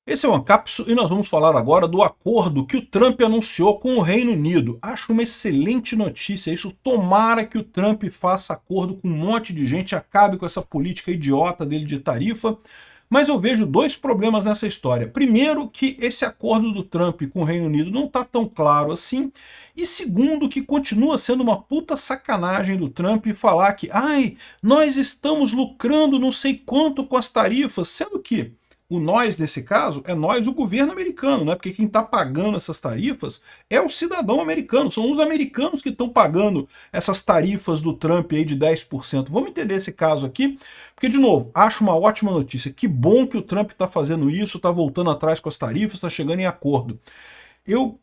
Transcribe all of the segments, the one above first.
Esse é o Ancapsu e nós vamos falar agora do acordo que o Trump anunciou com o Reino Unido. Acho uma excelente notícia isso. Tomara que o Trump faça acordo com um monte de gente, acabe com essa política idiota dele de tarifa. Mas eu vejo dois problemas nessa história. Primeiro, que esse acordo do Trump com o Reino Unido não está tão claro assim. E segundo, que continua sendo uma puta sacanagem do Trump falar que nós estamos lucrando não sei quanto com as tarifas, sendo que o nós, nesse caso, é nós, o governo americano, né? Porque quem está pagando essas tarifas é o cidadão americano, são os americanos que estão pagando essas tarifas do Trump aí de 10%. Vamos entender esse caso aqui, porque, de novo, acho uma ótima notícia. Que bom que o Trump está fazendo isso, está voltando atrás com as tarifas, está chegando em acordo. Eu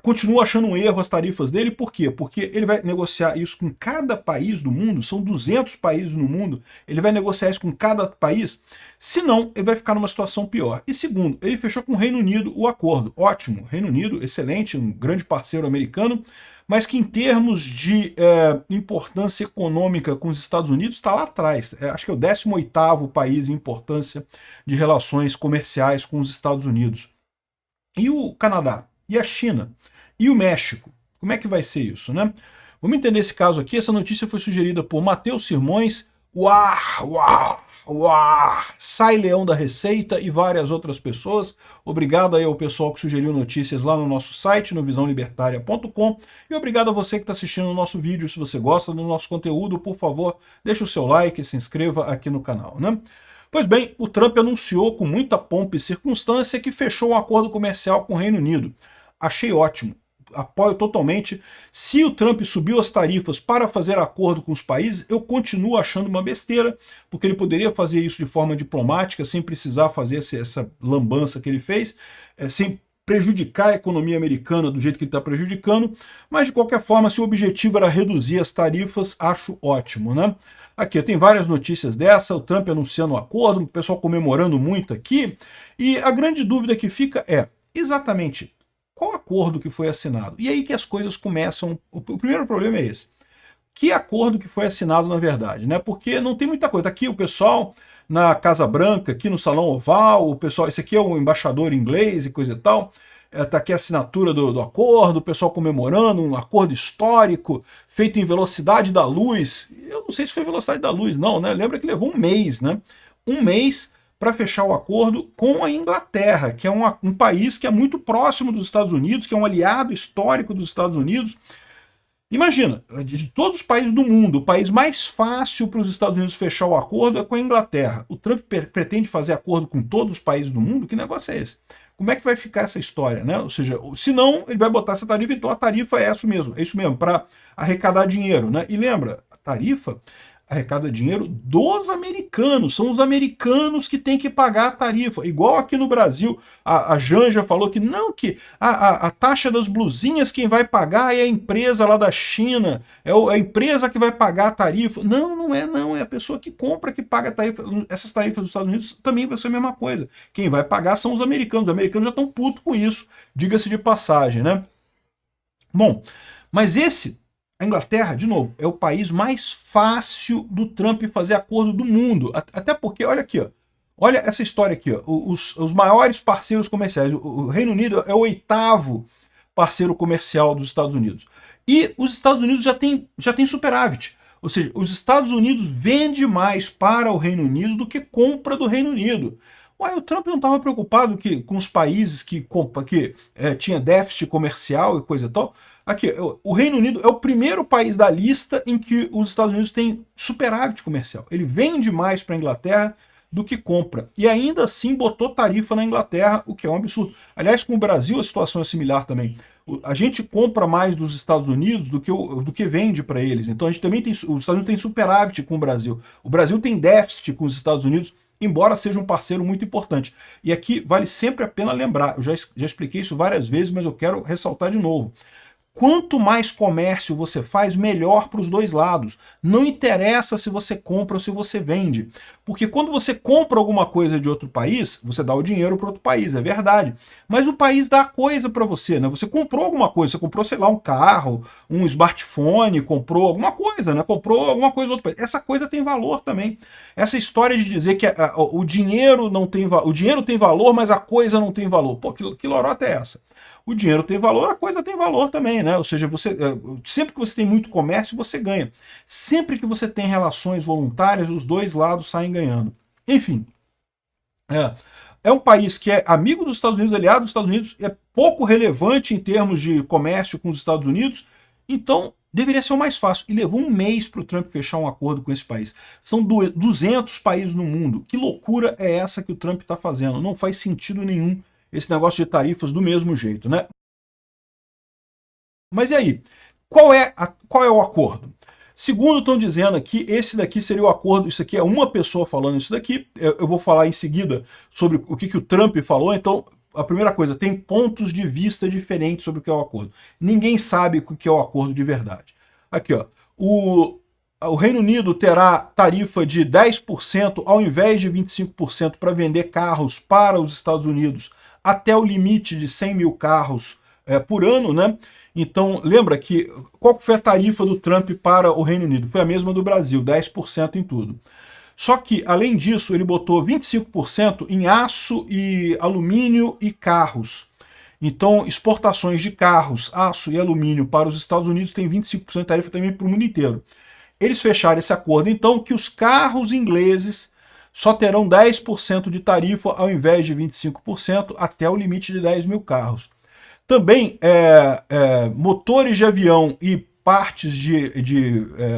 continuo achando um erro as tarifas dele, por quê? Porque ele vai negociar isso com cada país do mundo, são 200 países no mundo, ele vai negociar isso com cada país, senão ele vai ficar numa situação pior. E segundo, ele fechou com o Reino Unido o acordo, ótimo, Reino Unido, excelente, um grande parceiro americano, mas que em termos de importância econômica com os Estados Unidos está lá atrás, acho que é o 18º país em importância de relações comerciais com os Estados Unidos. E o Canadá? E a China? E o México? Como é que vai ser isso, né? Vamos entender esse caso aqui. Essa notícia foi sugerida por Matheus Sirmões, Sai Leão da Receita e várias outras pessoas. Obrigado aí ao pessoal que sugeriu notícias lá no nosso site, no visãolibertaria.com. E obrigado a você que está assistindo o nosso vídeo. Se você gosta do nosso conteúdo, por favor, deixe o seu like e se inscreva aqui no canal, né? Pois bem, o Trump anunciou com muita pompa e circunstância que fechou um acordo comercial com o Reino Unido. Achei ótimo, apoio totalmente. Se o Trump subiu as tarifas para fazer acordo com os países, eu continuo achando uma besteira, porque ele poderia fazer isso de forma diplomática, sem precisar fazer essa lambança que ele fez, sem prejudicar a economia americana do jeito que ele está prejudicando, mas de qualquer forma, se o objetivo era reduzir as tarifas, acho ótimo, né? Aqui, tem várias notícias dessa, o Trump anunciando o acordo, o pessoal comemorando muito aqui, e a grande dúvida que fica é, exatamente, qual acordo que foi assinado? E aí que as coisas começam, o primeiro problema é esse, que acordo que foi assinado na verdade, né? Porque não tem muita coisa, tá aqui o pessoal na Casa Branca, aqui no Salão Oval, o pessoal, esse aqui é o embaixador inglês e coisa e tal, está aqui a assinatura do acordo, o pessoal comemorando, um acordo histórico, feito em velocidade da luz. Eu não sei se foi velocidade da luz, não, né? Lembra que levou um mês, né? Um mês para fechar o acordo com a Inglaterra, que é um país que é muito próximo dos Estados Unidos, que é um aliado histórico dos Estados Unidos. Imagina, de todos os países do mundo, o país mais fácil para os Estados Unidos fechar o acordo é com a Inglaterra. O Trump pretende fazer acordo com todos os países do mundo? Que negócio é esse? Como é que vai ficar essa história, né? Ou seja, se não, ele vai botar essa tarifa, então a tarifa é isso mesmo, para arrecadar dinheiro, né? E lembra, a tarifa arrecada dinheiro dos americanos, são os americanos que têm que pagar a tarifa, igual aqui no Brasil, a Janja falou que não, que a taxa das blusinhas quem vai pagar é a empresa lá da China, é a empresa que vai pagar a tarifa. Não, não é a pessoa que compra que paga a tarifa. Essas tarifas dos Estados Unidos também vai ser a mesma coisa, quem vai pagar são os americanos já estão putos com isso, diga-se de passagem, né? Bom, mas a Inglaterra, de novo, é o país mais fácil do Trump fazer acordo do mundo. Até porque, olha aqui, ó, olha essa história aqui, ó, os maiores parceiros comerciais. O Reino Unido é o 8º parceiro comercial dos Estados Unidos. E os Estados Unidos já tem superávit. Ou seja, os Estados Unidos vendem mais para o Reino Unido do que compra do Reino Unido. O Trump não estava preocupado com os países que tinha déficit comercial e coisa e tal. Aqui, o Reino Unido é o primeiro país da lista em que os Estados Unidos têm superávit comercial. Ele vende mais para a Inglaterra do que compra. E ainda assim botou tarifa na Inglaterra, o que é um absurdo. Aliás, com o Brasil a situação é similar também. A gente compra mais dos Estados Unidos do que vende para eles. Então a gente também os Estados Unidos tem superávit com o Brasil. O Brasil tem déficit com os Estados Unidos, embora seja um parceiro muito importante. E aqui vale sempre a pena lembrar, eu já expliquei isso várias vezes, mas eu quero ressaltar de novo. Quanto mais comércio você faz, melhor para os dois lados. Não interessa se você compra ou se você vende. Porque quando você compra alguma coisa de outro país, você dá o dinheiro para outro país, é verdade. Mas o país dá a coisa para você, né? Você comprou alguma coisa, você comprou, sei lá, um carro, um smartphone, comprou alguma coisa, né? Comprou alguma coisa do outro país. Essa coisa tem valor também. Essa história de dizer que o dinheiro não tem valor, o dinheiro tem valor, mas a coisa não tem valor. Pô, que lorota é essa? O dinheiro tem valor, a coisa tem valor também, né? Ou seja, sempre que você tem muito comércio, você ganha. Sempre que você tem relações voluntárias, os dois lados saem ganhando. Enfim, é um país que é amigo dos Estados Unidos, aliado dos Estados Unidos, é pouco relevante em termos de comércio com os Estados Unidos, então deveria ser o mais fácil. E levou um mês para o Trump fechar um acordo com esse país. São 200 países no mundo. Que loucura é essa que o Trump está fazendo? Não faz sentido nenhum esse negócio de tarifas do mesmo jeito, né? Mas e aí? Qual é o acordo? Segundo estão dizendo aqui, esse daqui seria o acordo, isso aqui é uma pessoa falando isso daqui, eu vou falar em seguida sobre o que o Trump falou, então a primeira coisa, tem pontos de vista diferentes sobre o que é o acordo. Ninguém sabe o que é o acordo de verdade. Aqui, ó, o Reino Unido terá tarifa de 10% ao invés de 25% para vender carros para os Estados Unidos até o limite de 100 mil carros por ano, né? Então, lembra que qual foi a tarifa do Trump para o Reino Unido? Foi a mesma do Brasil, 10% em tudo. Só que, além disso, ele botou 25% em aço e alumínio e carros. Então, exportações de carros, aço e alumínio para os Estados Unidos tem 25% de tarifa também para o mundo inteiro. Eles fecharam esse acordo, então, que os carros ingleses só terão 10% de tarifa ao invés de 25% até o limite de 10 mil carros. Também motores de avião e partes de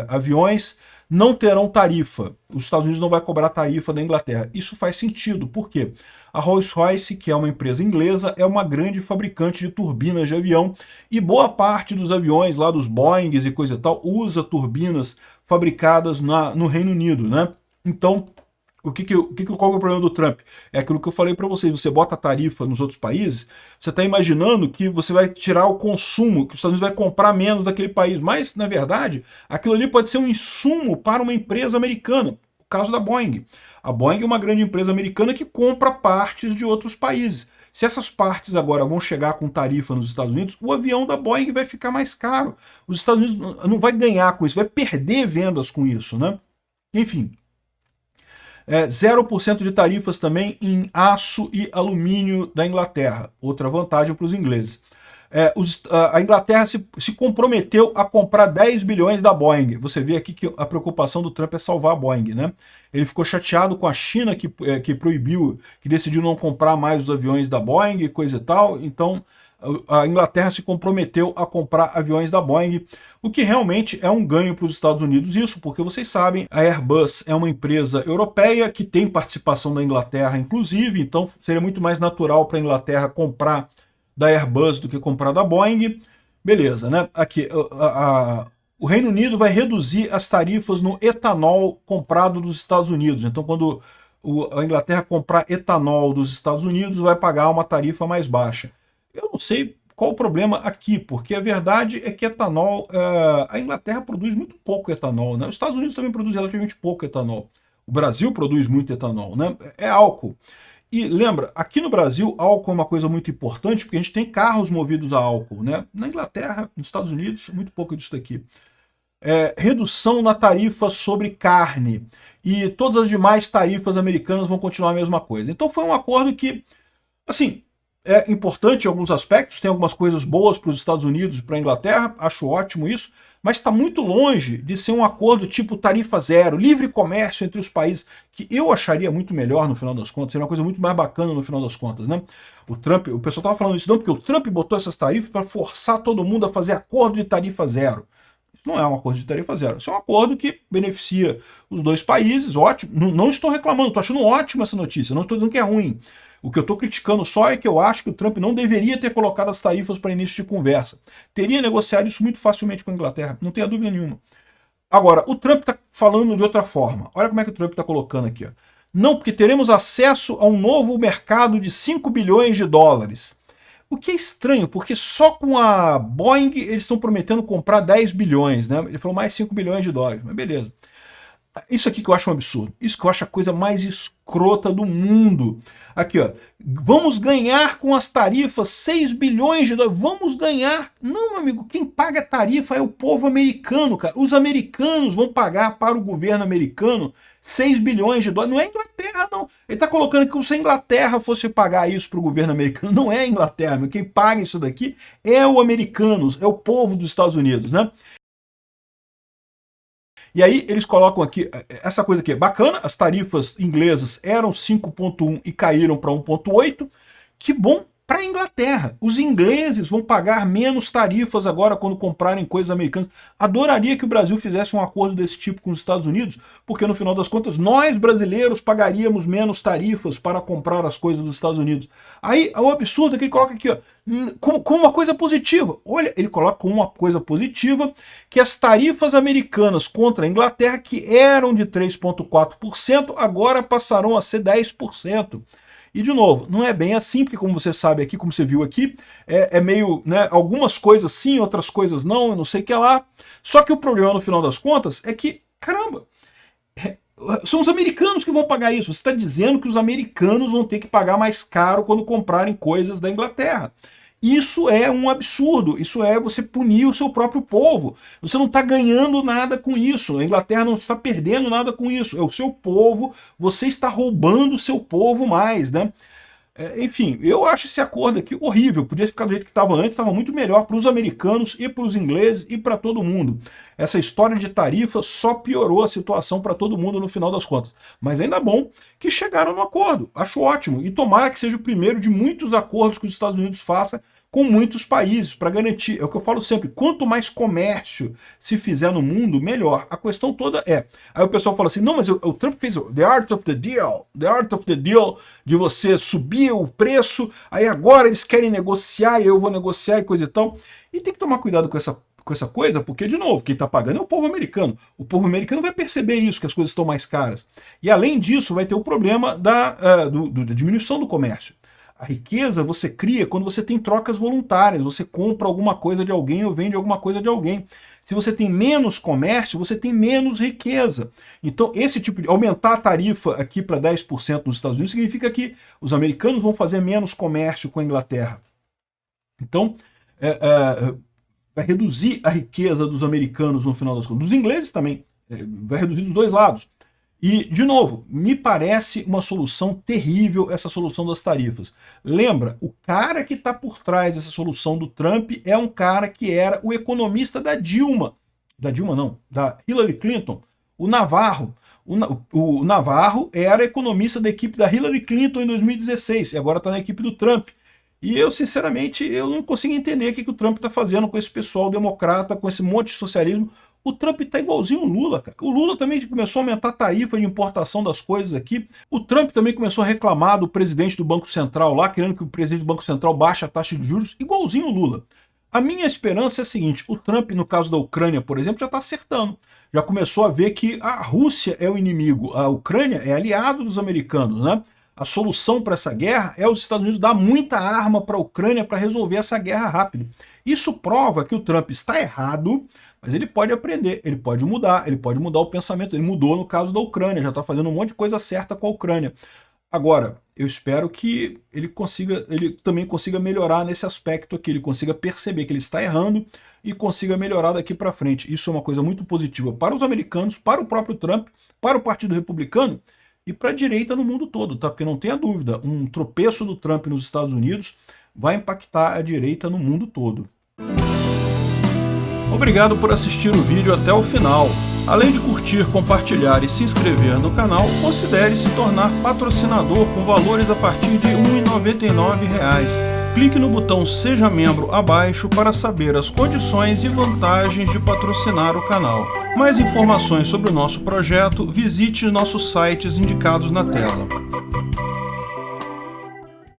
aviões não terão tarifa. Os Estados Unidos não vai cobrar tarifa da Inglaterra. Isso faz sentido. Por quê? A Rolls-Royce, que é uma empresa inglesa, é uma grande fabricante de turbinas de avião e boa parte dos aviões lá dos Boeings e coisa e tal usa turbinas fabricadas no Reino Unido, né? Então, qual é o problema do Trump? É aquilo que eu falei para vocês, você bota a tarifa nos outros países, você está imaginando que você vai tirar o consumo, que os Estados Unidos vai comprar menos daquele país, mas, na verdade, aquilo ali pode ser um insumo para uma empresa americana, o caso da Boeing. A Boeing é uma grande empresa americana que compra partes de outros países. Se essas partes agora vão chegar com tarifa nos Estados Unidos, o avião da Boeing vai ficar mais caro. Os Estados Unidos não vai ganhar com isso, vai perder vendas com isso, né? Enfim, 0% de tarifas também em aço e alumínio da Inglaterra. Outra vantagem para os ingleses. A Inglaterra se comprometeu a comprar 10 bilhões da Boeing. Você vê aqui que a preocupação do Trump é salvar a Boeing, né? Ele ficou chateado com a China que proibiu, que decidiu não comprar mais os aviões da Boeing e coisa e tal. Então, a Inglaterra se comprometeu a comprar aviões da Boeing, o que realmente é um ganho para os Estados Unidos, isso porque vocês sabem, a Airbus é uma empresa europeia que tem participação da Inglaterra, inclusive, então seria muito mais natural para a Inglaterra comprar da Airbus do que comprar da Boeing. Beleza, né? Aqui, o Reino Unido vai reduzir as tarifas no etanol comprado dos Estados Unidos, então quando a Inglaterra comprar etanol dos Estados Unidos, vai pagar uma tarifa mais baixa. Eu não sei qual o problema aqui, porque a verdade é que etanol, a Inglaterra produz muito pouco etanol, né? Os Estados Unidos também produzem relativamente pouco etanol. O Brasil produz muito etanol, né? É álcool. E lembra, aqui no Brasil, álcool é uma coisa muito importante, porque a gente tem carros movidos a álcool, né? Na Inglaterra, nos Estados Unidos, muito pouco disso daqui. Redução na tarifa sobre carne. E todas as demais tarifas americanas vão continuar a mesma coisa. Então foi um acordo que, assim, é importante em alguns aspectos, tem algumas coisas boas para os Estados Unidos e para a Inglaterra, acho ótimo isso, mas está muito longe de ser um acordo tipo tarifa zero, livre comércio entre os países, que eu acharia muito melhor no final das contas, seria uma coisa muito mais bacana no final das contas, né? O pessoal estava falando isso não, porque o Trump botou essas tarifas para forçar todo mundo a fazer acordo de tarifa zero. Isso não é um acordo de tarifa zero, isso é um acordo que beneficia os dois países, ótimo, não estou reclamando, estou achando ótima essa notícia, não estou dizendo que é ruim. O que eu estou criticando só é que eu acho que o Trump não deveria ter colocado as tarifas para início de conversa. Teria negociado isso muito facilmente com a Inglaterra, não tenha dúvida nenhuma. Agora, o Trump está falando de outra forma. Olha como é que o Trump está colocando aqui. Ó. Não, porque teremos acesso a um novo mercado de 5 bilhões de dólares. O que é estranho, porque só com a Boeing eles estão prometendo comprar 10 bilhões, né? Ele falou mais 5 bilhões de dólares, mas beleza. Isso aqui que eu acho um absurdo. Isso que eu acho a coisa mais escrota do mundo. Aqui, ó. Vamos ganhar com as tarifas 6 bilhões de dólares. Vamos ganhar. Não, meu amigo, quem paga a tarifa é o povo americano, cara. Os americanos vão pagar para o governo americano 6 bilhões de dólares. Não é a Inglaterra, não. Ele está colocando que como se a Inglaterra fosse pagar isso para o governo americano. Não é a Inglaterra, meu. Quem paga isso daqui é o americanos, é o povo dos Estados Unidos, né? E aí eles colocam aqui, essa coisa aqui é bacana, as tarifas inglesas eram 5,1 e caíram para 1,8. Que bom para a Inglaterra. Os ingleses vão pagar menos tarifas agora quando comprarem coisas americanas. Adoraria que o Brasil fizesse um acordo desse tipo com os Estados Unidos, porque no final das contas nós brasileiros pagaríamos menos tarifas para comprar as coisas dos Estados Unidos. Aí o absurdo é que ele coloca aqui, ó, como uma coisa positiva. Olha, ele coloca como uma coisa positiva que as tarifas americanas contra a Inglaterra, que eram de 3,4%, agora passarão a ser 10%. E, de novo, não é bem assim, porque como você sabe aqui, como você viu aqui, é meio, né, algumas coisas sim, outras coisas não, eu não sei o que lá. Só que o problema, no final das contas, é que, caramba, são os americanos que vão pagar isso. Você está dizendo que os americanos vão ter que pagar mais caro quando comprarem coisas da Inglaterra. Isso é um absurdo, isso é você punir o seu próprio povo. Você não está ganhando nada com isso, a Inglaterra não está perdendo nada com isso, é o seu povo, você está roubando o seu povo mais, né? Enfim, eu acho esse acordo aqui horrível, podia ficar do jeito que estava antes, estava muito melhor para os americanos e para os ingleses e para todo mundo. Essa história de tarifa só piorou a situação para todo mundo no final das contas. Mas ainda bom que chegaram no acordo, acho ótimo, e tomara que seja o primeiro de muitos acordos que os Estados Unidos façam com muitos países, para garantir, é o que eu falo sempre, quanto mais comércio se fizer no mundo, melhor. A questão toda é, aí o pessoal fala assim, não, mas o Trump fez o the art of the deal, de você subir o preço, aí agora eles querem negociar, e eu vou negociar e coisa e tal. E tem que tomar cuidado com essa coisa, porque, de novo, quem está pagando é o povo americano. O povo americano vai perceber isso, que as coisas estão mais caras. E, além disso, vai ter o problema da diminuição do comércio. A riqueza você cria quando você tem trocas voluntárias, você compra alguma coisa de alguém ou vende alguma coisa de alguém. Se você tem menos comércio, você tem menos riqueza. Então, esse tipo de aumentar a tarifa aqui para 10% nos Estados Unidos significa que os americanos vão fazer menos comércio com a Inglaterra. Então, vai reduzir a riqueza dos americanos no final das contas. Dos ingleses também, vai reduzir dos dois lados. E, de novo, me parece uma solução terrível essa solução das tarifas. Lembra, o cara que está por trás dessa solução do Trump é um cara que era o economista da Dilma. Da Dilma não, da Hillary Clinton, o Navarro. O Navarro era economista da equipe da Hillary Clinton em 2016 e agora está na equipe do Trump. E eu, sinceramente, eu não consigo entender o que o Trump está fazendo com esse pessoal democrata, com esse monte de socialismo. O Trump tá igualzinho o Lula, cara. O Lula também começou a aumentar a tarifa de importação das coisas aqui. O Trump também começou a reclamar do presidente do Banco Central lá, querendo que o presidente do Banco Central baixe a taxa de juros, igualzinho o Lula. A minha esperança é a seguinte, o Trump, no caso da Ucrânia, por exemplo, já está acertando. Já começou a ver que a Rússia é o inimigo, a Ucrânia é aliado dos americanos, né? A solução para essa guerra é os Estados Unidos dar muita arma para a Ucrânia para resolver essa guerra rápido. Isso prova que o Trump está errado, mas ele pode aprender, ele pode mudar o pensamento. Ele mudou no caso da Ucrânia, já está fazendo um monte de coisa certa com a Ucrânia. Agora, eu espero que ele também consiga melhorar nesse aspecto aqui, ele consiga perceber que ele está errando e consiga melhorar daqui para frente. Isso é uma coisa muito positiva para os americanos, para o próprio Trump, para o Partido Republicano e para a direita no mundo todo, tá? Porque não tenha dúvida, um tropeço do Trump nos Estados Unidos vai impactar a direita no mundo todo. Obrigado por assistir o vídeo até o final. Além de curtir, compartilhar e se inscrever no canal, considere se tornar patrocinador com valores a partir de R$ 1,99. Clique no botão Seja Membro abaixo para saber as condições e vantagens de patrocinar o canal. Mais informações sobre o nosso projeto, visite nossos sites indicados na tela.